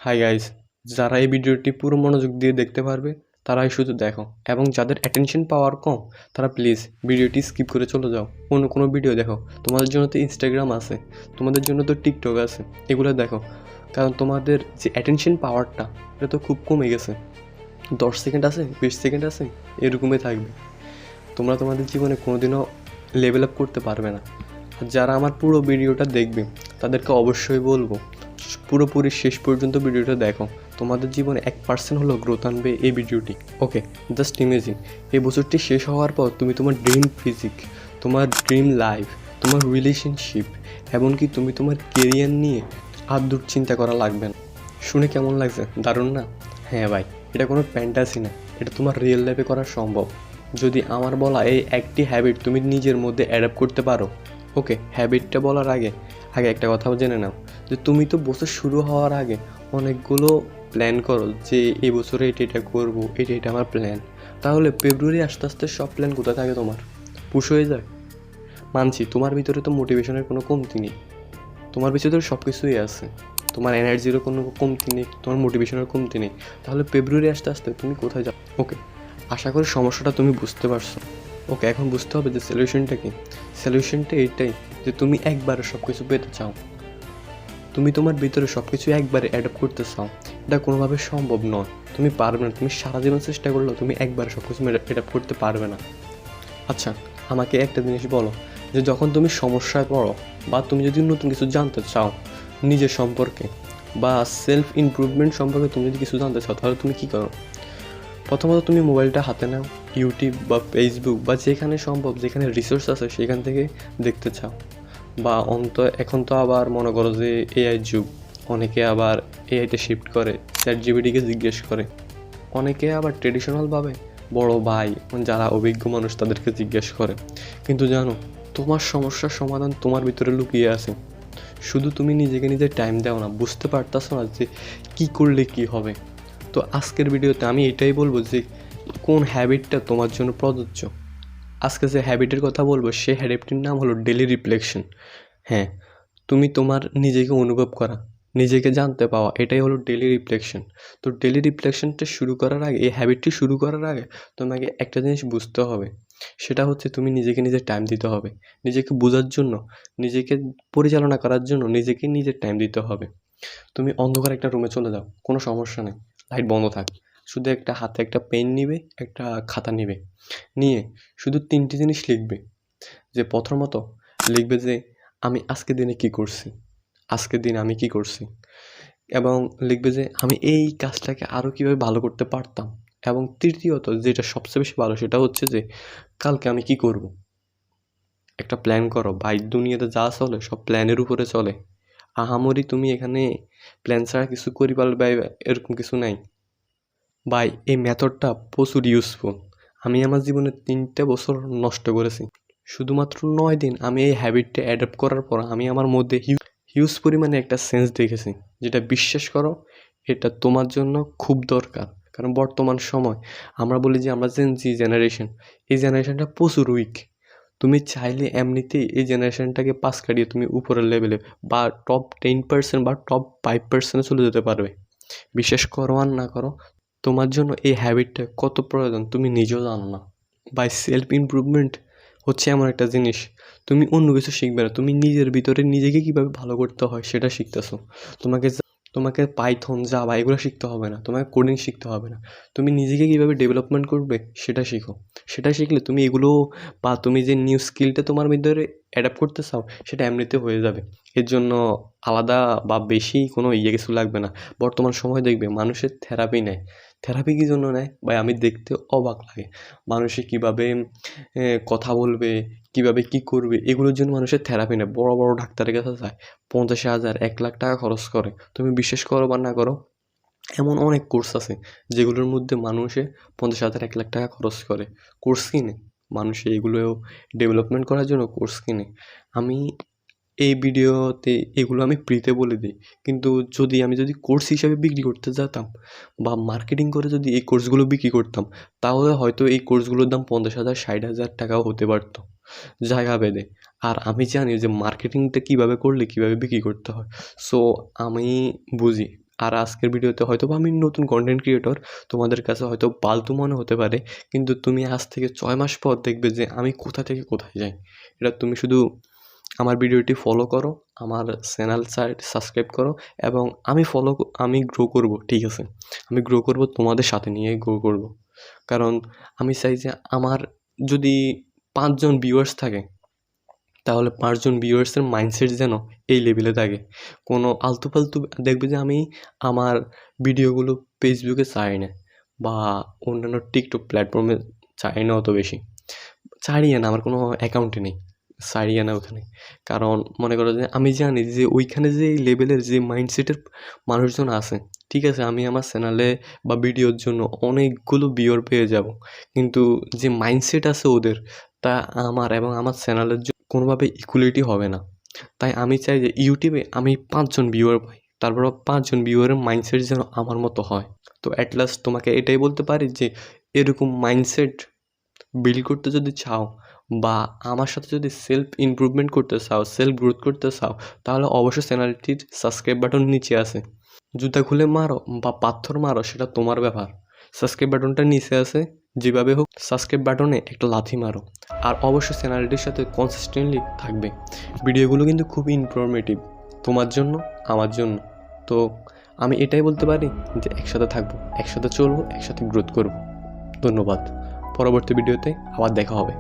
Hi guys, যারা এই ভিডিওটি পুরো মনোযোগ দিয়ে দেখতে পারবে তারাই শুধু দেখো, এবং যাদের অ্যাটেনশন পাওয়ার কম তারা প্লিজ ভিডিওটি স্কিপ করে চলে যাও, অন্য কোনো ভিডিও দেখো। তোমাদের জন্য তো ইনস্টাগ্রাম আছে, তোমাদের জন্য তো টিকটক আছে, এগুলো দেখো। কারণ তোমাদের যে অ্যাটেনশন পাওয়ারটা এটা তো খুব কমে গেছে। 10 সেকেন্ড আছে, 20 সেকেন্ড আছে, এরকমই থাকবে। তোমরা তোমাদের জীবনে কোনোদিনও লেভেল আপ করতে পারবে না। আর যারা আমার পুরো ভিডিওটা দেখবে তাদেরকে অবশ্যই বলবো পুরোপুরি শেষ পর্যন্ত ভিডিওটা দেখো। তোমাদের জীবনে 1% হলেও গ্রোথ আনবে এই ভিডিওটি। ওকে, জাস্ট ইমেজিন এই বছরটি শেষ হওয়ার পর তুমি তোমার ড্রিম ফিজিক, তোমার ড্রিম লাইফ, তোমার রিলেশনশিপ, এমনকি তুমি তোমার কেরিয়ার নিয়ে আর দূর চিন্তা করা লাগবে না। শুনে কেমন লাগছে? দারুণ না? হ্যাঁ ভাই, এটা কোনো ফ্যান্টাসি না, এটা তোমার রিয়েল লাইফে করা সম্ভব যদি আমার বলা এই একটি হ্যাবিট তুমি নিজের মধ্যে অ্যাডাপ্ট করতে পারো। ওকে, হ্যাবিটটা বলার আগে আগে একটা কথাও জেনে নাও যে তুমি তো বছর শুরু হওয়ার আগে অনেকগুলো প্ল্যান করো যে এই বছরে এটা করবো, এটা আমার প্ল্যান। তাহলে ফেব্রুয়ারি আস্তে আস্তে সব প্ল্যান কোথায় থাকে তোমার? পুশ হয়ে যায়। মানছি তোমার ভিতরে তো মোটিভেশনের কোনো কমতি নেই, তোমার ভিতরে সব কিছুই আছে, তোমার এনার্জিরও কোনো কমতি নেই, তোমার মোটিভেশনের কমতি নেই। তাহলে ফেব্রুয়ারি আস্তে আস্তে তুমি কোথায় যাও? ওকে, আশা করি সমস্যাটা তুমি বুঝতে পারছো। ওকে, এখন বুঝতে হবে যে সলিউশনটা কি। সলিউশনটা এটাই যে তুমি একবারে সব কিছু পেতে চাও, তুমি তোমার ভিতরে সব কিছু একবারে অ্যাডাপ্ট করতে চাও। এটা কোনোভাবে সম্ভব নয়, তুমি পারবে না। তুমি সারা জীবন চেষ্টা করলেও তুমি একবারে সব কিছু অ্যাডাপ্ট করতে পারবে না। আচ্ছা, আমাকে একটা জিনিস বলো, যে যখন তুমি সমস্যায় পড়ো বা তুমি যদি নতুন কিছু জানতে চাও নিজের সম্পর্কে বা সেলফ ইমপ্রুভমেন্ট সম্পর্কে তুমি যদি কিছু জানতে চাও, তাহলে তুমি কী করো? প্রথমত তুমি মোবাইলটা হাতে নাও, ইউটিউব বা ফেসবুক বা যেখানে সম্ভব, যেখানে রিসোর্স আছে সেখান থেকে দেখতে চাও। বা এখন তো আবার মনে করো যে এআই যুগ, অনেকে আবার এআইতে শিফট করে, চ্যাটজিপিটিকে জিজ্ঞেস করে। অনেকে আবার ট্রেডিশনালভাবে বড় ভাই যারা অভিজ্ঞ মানুষ তাদেরকে জিজ্ঞেস করে। কিন্তু জানো, তোমার সমস্যার সমাধান তোমার ভিতরে লুকিয়ে আছে। শুধু তুমি নিজেকে নিজে টাইম দাও না, বুঝতে পারতাছো না যে কী করলে কী হবে। তো আজকের ভিডিওতে আমি এটাই বলবো যে কোন হ্যাবিটটা তোমার জন্য প্রযোজ্য। আজকে যে হ্যাবিটের কথা বলবো সেই হ্যাবিটটির নাম হলো ডেলি রিফ্লেকশন। হ্যাঁ, তুমি তোমার নিজেকে অনুভব করা, নিজেকে জানতে পাওয়া, এটাই হলো ডেলি রিফ্লেকশন। তো ডেলি রিফ্লেকশনটা শুরু করার আগে, এই হ্যাবিটটি শুরু করার আগে তোমাকে একটা জিনিস বুঝতে হবে, সেটা হচ্ছে তুমি নিজেকে নিজের টাইম দিতে হবে। নিজেকে বোঝার জন্য, নিজেকে পরিচালনা করার জন্য নিজেকে নিজের টাইম দিতে হবে। তুমি অন্ধকার একটা রুমে চলে যাও, কোনো সমস্যা নেই, লাইট বন্ধ থাক, শুধু একটা হাতে একটা পেন নিবে, একটা খাতা নিবে, নিয়ে শুধু 3টি জিনিস লিখবে। যে প্রথমত লিখবে যে আমি আজকের দিনে কী করছি, আজকের দিনে আমি কী করছি, এবং লিখবে যে আমি এই কাজটাকে আরও কীভাবে ভালো করতে পারতাম। এবং তৃতীয়ত যেটা সবচেয়ে বেশি ভালো সেটা হচ্ছে যে কালকে আমি কী করব। একটা প্ল্যান করো ভাই, দুনিয়াতে যা চলে সব প্ল্যানের উপরে চলে। আহামরি তুমি এখানে প্ল্যান ছাড়া কিছু করি পারবে এরকম কিছু নাই ভাই। এই মেথডটা প্রচুর ইউজফুল। আমি আমার জীবনে 3টে বছর নষ্ট করেছি, শুধুমাত্র 9 দিন আমি এই হ্যাবিটটা অ্যাডাপ্ট করার পর আমি আমার মধ্যে হিউজ পরিমাণে একটা সেন্স দেখেছি, যেটা বিশ্বাস করো এটা তোমার জন্য খুব দরকার। কারণ বর্তমান সময় আমরা বলি যে আমরা জি জেনারেশন, এই জেনারেশনটা প্রচুর উইক। তুমি চাইলে এমনিতেই এই জেনারেশনটাকে পাস কাটিয়ে তুমি উপরের লেভেলে বা টপ 10% বা টপ 5% চলে যেতে পারবে। বিশ্বাস করো আর না করো, তোমার জন্য এই হ্যাবিটটা কত প্রয়োজন তুমি নিজেও জানো না। বাই সেলফ ইমপ্রুভমেন্ট হচ্ছে এমন একটা জিনিস, তুমি অন্য কিছু শিখবে না, তুমি নিজের ভিতরে নিজেকে কীভাবে ভালো করতে হয় সেটা শিখতেছো। তোমাকে পাইথন, জাভা এগুলো শিখতে হবে না, তোমাকে কোডিং শিখতে হবে না, তুমি নিজেকে কীভাবে ডেভেলপমেন্ট করবে সেটা শিখো। সেটা শিখলে তুমি এগুলো বা তুমি যে নিউ স্কিলটা তোমার ভিতরে অ্যাডাপ্ট করতে চাও সেটা এমনিতে হয়ে যাবে। এর জন্য আলাদা বা বেশি কোনো কিছু লাগবে না। বর্তমান সময় দেখবে মানুষের থেরাপি নেয়। থেরাপি কী জন্য নেয় ভাই? আমি দেখতে অবাক লাগে। মানুষে কীভাবে কথা বলবে, কীভাবে কী করবে, এগুলোর জন্য মানুষের থেরাপি নেয়। বড় বড় ডাক্তারের কাছে যায়, 50,000 1,00,000 টাকা খরচ করে। তুমি বিশ্বাস করো বা না করো, এমন অনেক কোর্স আছে যেগুলোর মধ্যে মানুষে 50,000 1,00,000 টাকা খরচ করে, কোর্স কিনে। মানুষে এগুলো ডেভেলপমেন্ট করার জন্য কোর্স কিনে। আমি এই ভিডিওতে এগুলো আমি ফ্রিতে বলে দিই, কিন্তু আমি যদি কোর্স হিসাবে বিক্রি করতে যেতাম বা মার্কেটিং করে যদি এই কোর্সগুলো বিক্রি করতাম, তাহলে হয়তো এই কোর্সগুলোর দাম 50,000 60,000 টাকাও হতে পারত জায়গা ভেদে। আর আমি জানি যে মার্কেটিংটা কীভাবে করলে কীভাবে বিক্রি করতে হয়। সো আমি বুঝি, আর আজকের ভিডিওতে হয়তো আমি নতুন কন্টেন্ট ক্রিয়েটর, তোমাদের কাছে হয়তো ফালতু মনে হতে পারে, কিন্তু তুমি আজ থেকে 6 মাস পর দেখবে যে আমি কোথা থেকে কোথায় যাই। এটা তুমি শুধু আমার ভিডিওটি ফলো করো, আমার চ্যানেল সাবস্ক্রাইব করো, এবং আমি গ্রো করব, ঠিক আছে? আমি গ্রো করব, তোমাদের সাথে নিয়ে গ্রো করব। কারণ আমি চাই যে আমার যদি 5 জন ভিউয়ার্স থাকে, তাহলে 5 জন ভিউয়ার্সের মাইন্ডসেট যেন এই লেভেলে থাকে। কোনো আলতু ফালতু দেখবে যে আমি আমার ভিডিওগুলো ফেসবুকে চাই না, বা অন্যান্য টিকটক প্ল্যাটফর্মে চাই না অত বেশি। ছাড়িয়ে না, আমার কোনো অ্যাকাউন্টে নেই, ছাড়িয়ে না ওখানে। কারণ মনে করো যে আমি জানি যে ওইখানে যে এই লেভেলের যে মাইন্ডসেটের মানুষজন আছে, ঠিক আছে, আমি আমার চ্যানেলে বা ভিডিওর জন্য অনেকগুলো ভিউয়ার পেয়ে যাব, কিন্তু যে মাইন্ডসেট আছে ওদের, তা আমার এবং আমার চ্যানেলের কোনোভাবে ইকুয়ালিটি হবে না। তাই আমি চাই যে ইউটিউবে আমি 5 জন ভিউয়ার পাই, তারপর 5 জন ভিউয়ারের মাইন্ডসেট যেন আমার মতো হয়। তো অ্যাট লাস্ট তোমাকে এটাই বলতে পারি যে এরকম মাইন্ডসেট বিল্ড করতে যদি চাও, বা আমার সাথে যদি সেলফ ইমপ্রুভমেন্ট করতে চাও, সেলফ গ্রোথ করতে চাও, তাহলে অবশ্যই চ্যানেলটির সাবস্ক্রাইব বাটন নিচে আছে। জুতা খুলে মারো বা পাথর মারো, সেটা তোমার ব্যাপার। সাবস্ক্রাইব বাটনটা নিচে আছে, যেভাবে হোক সাবস্ক্রাইব বাটনে একটা লাথি মারো। আর অবশ্যই চ্যানেলটির সাথে কনসিস্টেন্টলি থাকবে। ভিডিওগুলো কিন্তু খুব ইনফরমেটিভ, তোমার জন্য, আমার জন্য। তো আমি এটাই বলতে পারি যে একসাথে থাকবো, একসাথে চলবো, একসাথে গ্রোথ করব। ধন্যবাদ। পরবর্তী ভিডিওতে আবার দেখা হবে।